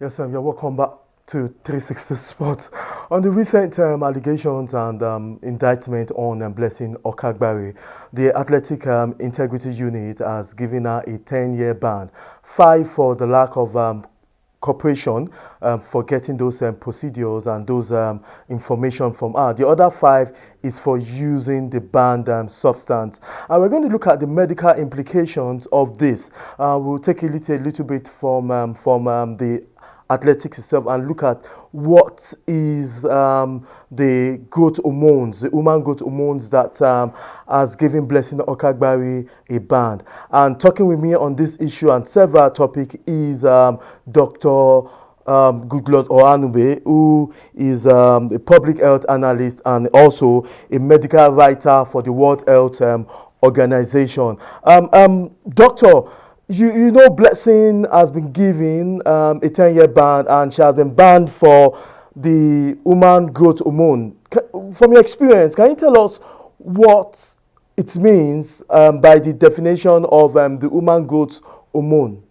Yes, you're welcome back to 360 Sports. On the recent allegations and indictment on Blessing Okagbare, the Athletic Integrity Unit has given her a 10-year ban, five for the lack of cooperation for getting those procedures and those information from her. The other five is for using the banned substance. And we're going to look at the medical implications of this. We'll take a little bit from the athletics itself and look at what is the growth hormones, the human growth hormones that has given Blessing Okagbare a ban. And talking with me on this issue and several topics is Dr. Goodlord Ohanube, who is a public health analyst and also a medical writer for the World Health Organization. Doctor, you know Blessing has been given a 10-year ban and she has been banned for the human growth hormone. From your experience, can you tell us what it means by the definition of the human growth hormone?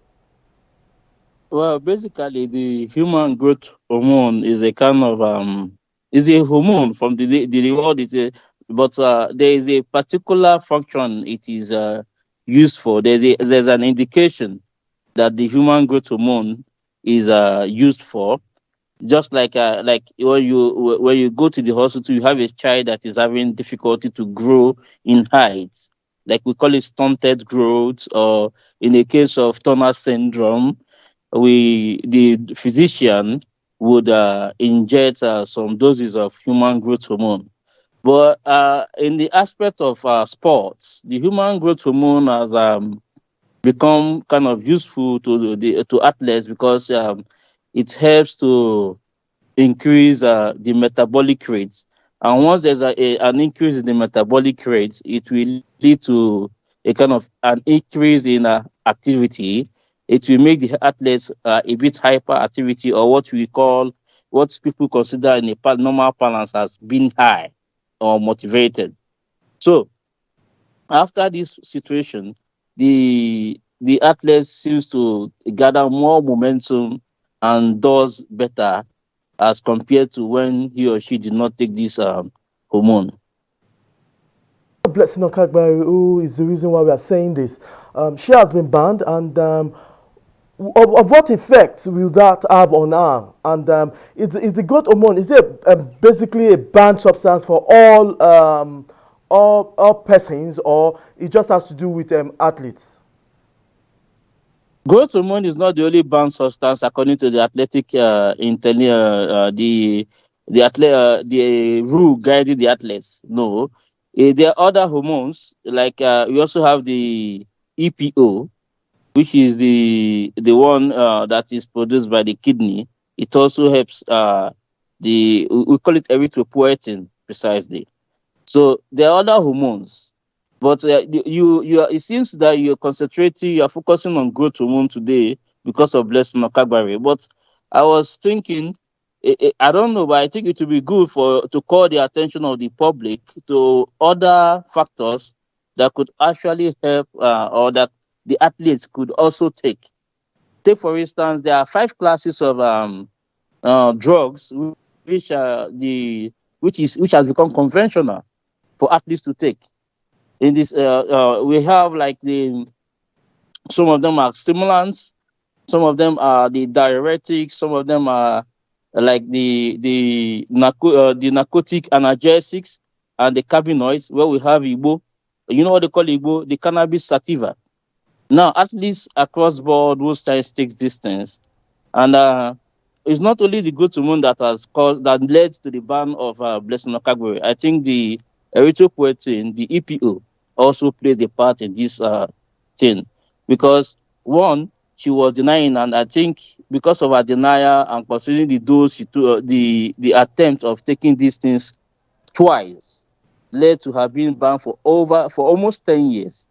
Well, basically, the human growth hormone is a kind of is a hormone from the world. But there is a particular function it is used for. There's an indication that the human growth hormone is used for. Just like when you go to the hospital, you have a child that is having difficulty to grow in height, like we call it stunted growth, or in the case of Turner syndrome, the physician would inject some doses of human growth hormone. But in the aspect of sports, the human growth hormone has become kind of useful to athletes because it helps to increase the metabolic rates. And once there's an increase in the metabolic rates, it will lead to a kind of an increase in activity. It will make the athletes a bit hyperactivity, or what people consider in a normal balance as being high or motivated. So after this situation, the athlete seems to gather more momentum and does better as compared to when he or she did not take this hormone. Blessing Okagbare, who is the reason why we are saying this, she has been banned, and of what effect will that have on her? And is the growth hormone, is it basically a banned substance for all persons, or it just has to do with athletes? Growth hormone is not the only banned substance according to the athletic the rule guiding the athletes. No, there are other hormones like we also have the EPO, which is the one that is produced by the kidney. It also helps we call it erythropoietin precisely. So there are other hormones, but it seems that you are focusing on growth hormone today because of Blessing Okagbare. But I was thinking, I don't know, but I think it would be good for to call the attention of the public to other factors that could actually help, or that the athletes could also take. Take for instance, there are five classes of drugs which which has become conventional for athletes to take. In this, we have like some of them are stimulants, some of them are the diuretics, some of them are like the narcotic analgesics and the cannabinoids. Where we have Igbo, you know what they call Igbo, the cannabis sativa. Now, athletes across board will science takes this things, and it's not only the growth hormone that led to the ban of Blessing Okagbare. I think the erythropoietin, the EPO, also played a part in this thing, because one, she was denying, and I think because of her denial and considering the dose she took, the attempt of taking these things twice, led to her being banned for almost 10 years.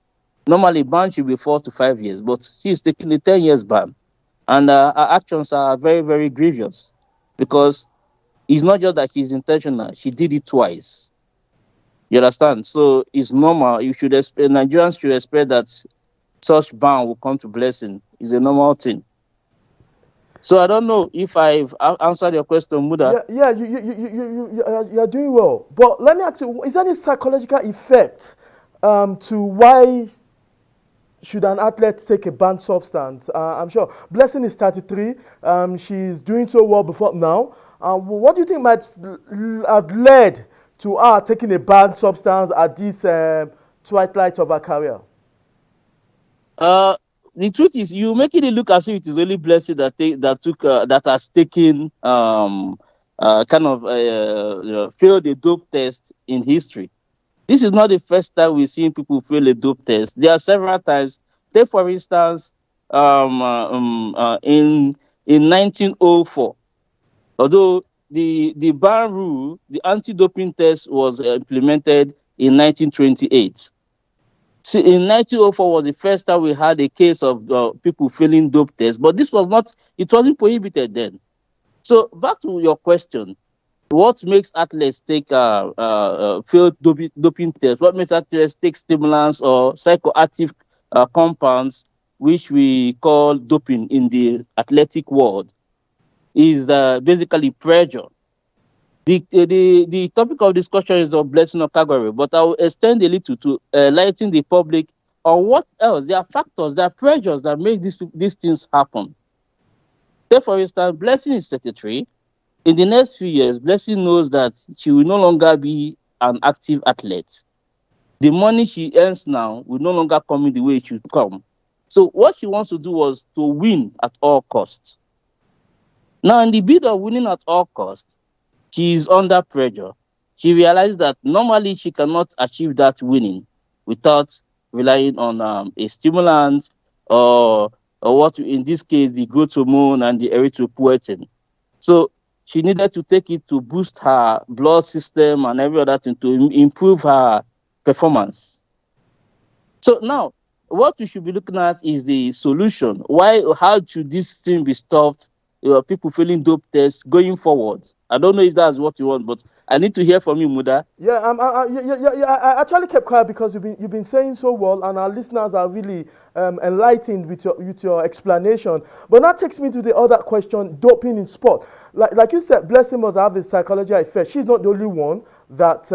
Normally, ban should be 4 to 5 years, but she's taking the 10 years ban, and her actions are very, very grievous because it's not just that she's intentional; she did it twice. You understand? So it's normal. You should expect Nigerians should expect that such ban will come to Blessing. It's a normal thing. So I don't know if I've answered your question, Muda. Yeah, you're doing well. But let me ask you, is there any psychological effect to why should an athlete take a banned substance? I'm sure Blessing is 33. She's doing so well before now. What do you think might have led to her taking a banned substance at this twilight of her career? Uh, the truth is, you making it look as if it is only Blessing that has taken kind of failed a dope test in history. This is not the first time we've seen people fail a dope test. There are several times. Take for instance, in 1904, although the ban rule, the anti-doping test was implemented in 1928. See, in 1904 was the first time we had a case of people failing dope tests, but this was not, it wasn't prohibited then. So back to your question, what makes athletes take failed doping tests? What makes athletes take stimulants or psychoactive compounds, which we call doping in the athletic world, is basically pressure. The topic of discussion is of Blessing Okagbare, but I will extend a little to enlighten the public on what else. There are factors, there are pressures that make these things happen. Say, for instance, Blessing is secretary. In the next few years, Blessing knows that she will no longer be an active athlete. The money she earns now will no longer come in the way it should come. So what she wants to do was to win at all costs. Now, in the bid of winning at all costs, she is under pressure. She realized that normally she cannot achieve that winning without relying on a stimulant or what in this case the growth hormone and the erythropoietin. So she needed to take it to boost her blood system and every other thing to improve her performance. So now, what we should be looking at is the solution. How should this thing be stopped? People failing dope tests going forward. I don't know if that's what you want, but I need to hear from you, Muda. Yeah, I actually kept quiet because you've been saying so well, and our listeners are really enlightened with your explanation. But that takes me to the other question: doping in sport. Like you said, Blessing must have a psychological effect. She's not the only one that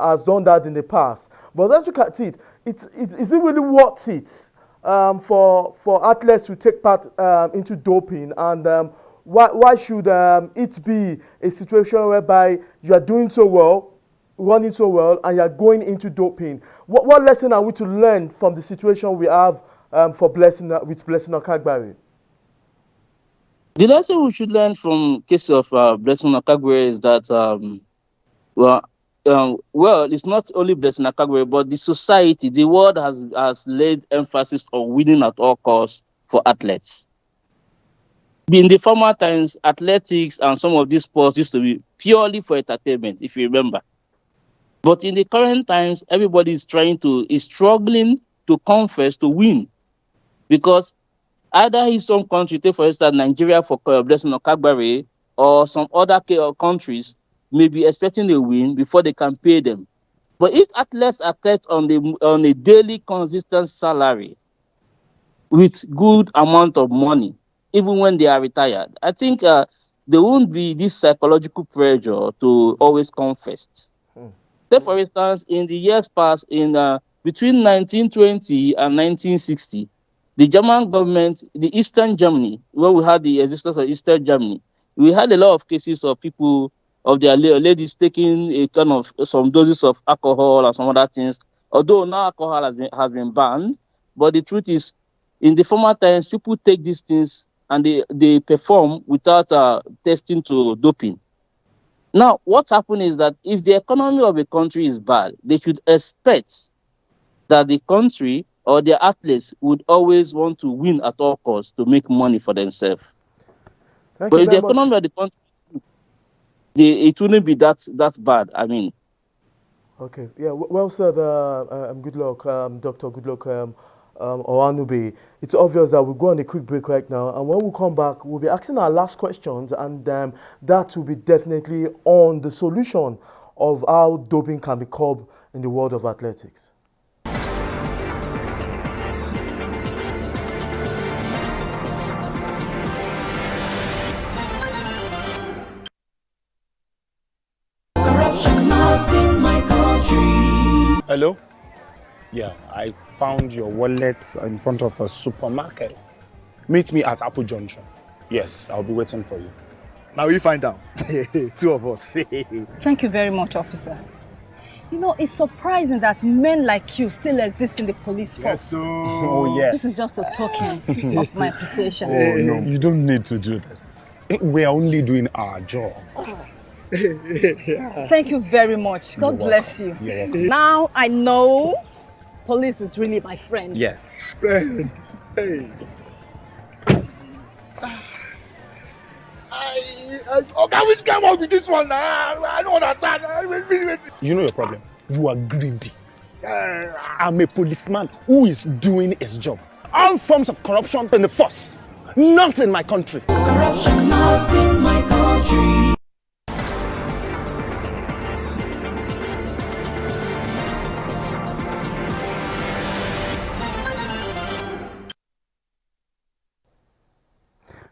has done that in the past. But let's look at it. Is it really worth it for athletes to take part into doping, and why should it be a situation whereby you are doing so well, running so well, and you are going into doping? What lesson are we to learn from the situation we have with Blessing Okagbare? The lesson we should learn from case of Blessing Okagbare is that it's not only Blessing Okagbare, but the society, the world has laid emphasis on winning at all costs for athletes. In the former times, athletics and some of these sports used to be purely for entertainment, if you remember. But in the current times, everybody is struggling to confess to win. Because either in some country, take for instance Nigeria for Blessing Okagbare, or some other countries may be expecting a win before they can pay them. But if athletes are kept on a daily consistent salary with good amount of money, even when they are retired, I think there won't be this psychological pressure to always confess. Say, for instance, in the years past, between 1920 and 1960, the German government, the Eastern Germany, when we had the existence of Eastern Germany, we had a lot of cases of people, of their ladies taking a kind of some doses of alcohol and some other things. Although now alcohol has been banned, but the truth is, in the former times, people take these things and they perform without testing to doping. Now, what happened is that if the economy of a country is bad, they should expect that the country or their athletes would always want to win at all costs to make money for themselves. But if the economy of the country, it wouldn't be that bad. I mean. Okay. Yeah. Well said. Good luck, Doctor. Good luck, Oanube. It's obvious that we'll go on a quick break right now, and when we come back, we'll be asking our last questions, and that will be definitely on the solution of how doping can be curbed in the world of athletics. Hello? Yeah, I found your wallet in front of a supermarket. Meet me at Apple Junction. Yes, I'll be waiting for you. Now we find out. Two of us. Thank you very much, officer. You know, it's surprising that men like you still exist in the police force. Yes, so... Oh, yes. This is just a token of my appreciation. Oh, no. You don't need to do this. We're only doing our job. Thank you very much. God bless you. You're welcome. Now I know police is really my friend. Yes. Friend. Hey. Which came up with this one now? I don't understand. You know your problem. You are greedy. I'm a policeman who is doing his job. All forms of corruption in the force. Not in my country. Corruption not in my country.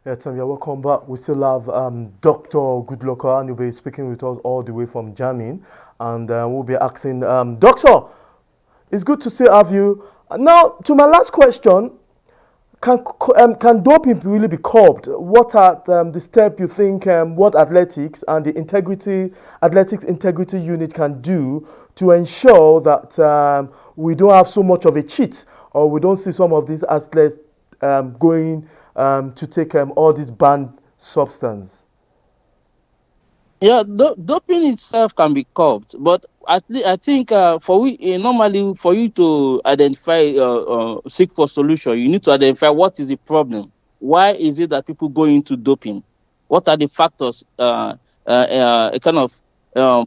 Yeah, Tom, you're welcome back. We still have Dr. Goodluck, and he'll be speaking with us all the way from Germany. And we'll be asking, Doctor, it's good to still have you. Now, to my last question, can doping really be curbed? What are the steps you think what athletics and the athletics integrity unit can do to ensure that we don't have so much of a cheat, or we don't see some of these athletes going to take all these banned substance? Yeah, doping itself can be curbed, but I think normally for you to identify, seek for solution, you need to identify what is the problem. Why is it that people go into doping? What are the factors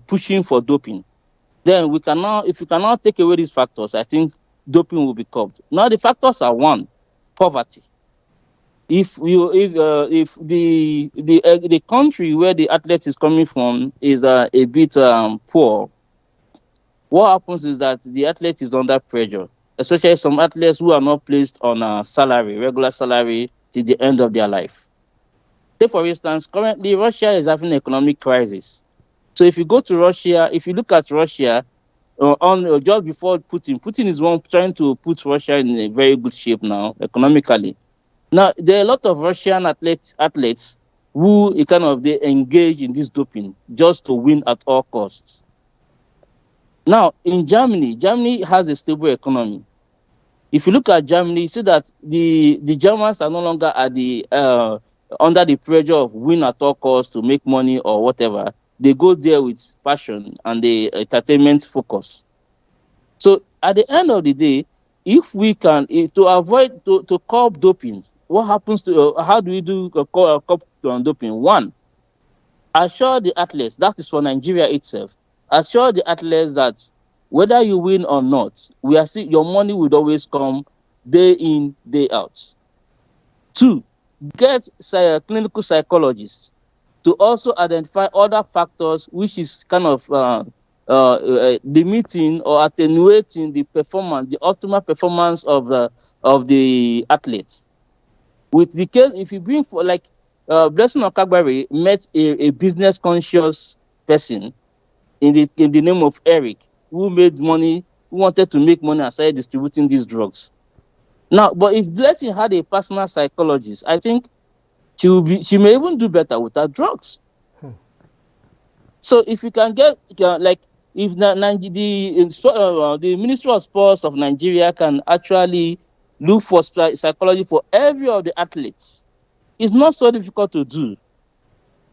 pushing for doping? Then if you cannot take away these factors, I think doping will be curbed. Now the factors are: one, poverty. If the country where the athlete is coming from is a bit poor, what happens is that the athlete is under pressure, especially some athletes who are not placed on a regular salary till the end of their life. Say for instance, currently Russia is having an economic crisis. So if you go to Russia, if you look at Russia, just before Putin is one trying to put Russia in a very good shape now economically. Now, there are a lot of Russian athletes who they engage in this doping just to win at all costs. Now, in Germany has a stable economy. If you look at Germany, you see that the Germans are no longer at under the pressure of win at all costs to make money or whatever. They go there with passion and the entertainment focus. So, at the end of the day, if we can to avoid to curb doping, what happens to how do we do curb doping? One, assure the athletes, that is for Nigeria itself, assure the athletes that whether you win or not, your money will always come day in, day out. Two, get clinical psychologists to also identify other factors which is limiting or attenuating the optimal performance of the athletes. With the case, if you bring Blessing Okagbare met a business conscious person in the name of Eric, who wanted to make money and started distributing these drugs. Now, but if Blessing had a personal psychologist, I think she may even do better with her drugs. So if you can get if the Ministry of Sports of Nigeria can actually look for psychology for every of the athletes, it's not so difficult to do.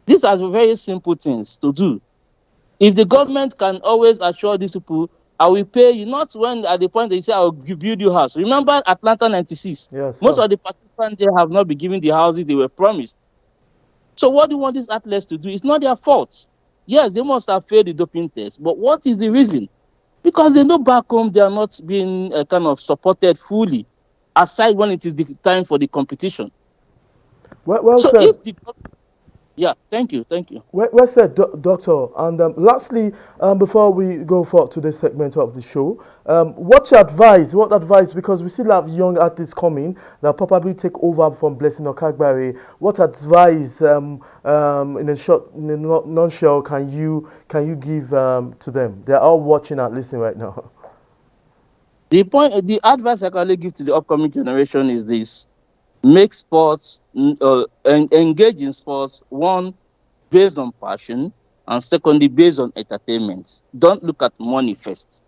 These are very simple things to do. If the government can always assure these people, I will pay you, not when at the point they say, I'll build you a house. Remember Atlanta 96? Yes, most of the participants there have not been given the houses they were promised. So what do you want these athletes to do? It's not their fault. Yes, they must have failed the doping test, but what is the reason? Because they know back home they are not being supported fully, aside when it is the time for the competition. Well so said. Yeah, thank you. Well said, Doctor. And lastly, before we go for today's segment of the show, what's your advice? What advice? Because we still have young artists coming that probably take over from Blessing Okagbare. What advice, in a nutshell, can you give to them? They're all watching and listening right now. The advice I can only give to the upcoming generation is this: make sports, and engage in sports. One, based on passion, and secondly, based on entertainment. Don't look at money first.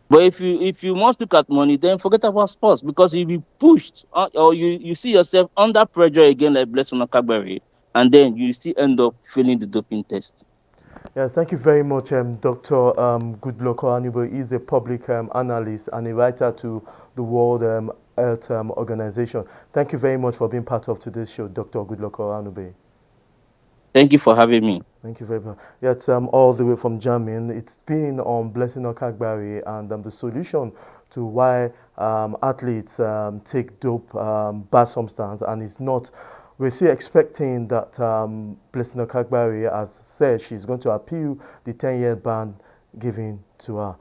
But if you must look at money, then forget about sports because you'll be pushed, or you see yourself under pressure again, like Blessing Okagbare, and then you still end up failing the doping test. Yeah, thank you very much, Dr. Goodluck Oanibo. He's a public analyst and a writer to the World Health Organization. Thank you very much for being part of today's show, Dr. Goodluck Oanibo. Thank you for having me. Thank you very much. Yeah, it's all the way from Germany. It's been on Blessing Okagbare and the solution to why athletes take dope, bad substance, and it's not. We're still expecting that Blessing Okagbare has said she's going to appeal the 10-year ban given to her.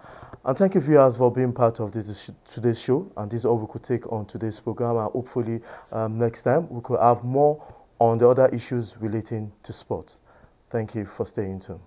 And thank you, viewers, for being part of today's show. And this is all we could take on today's program. And hopefully, next time we could have more on the other issues relating to sports. Thank you for staying tuned.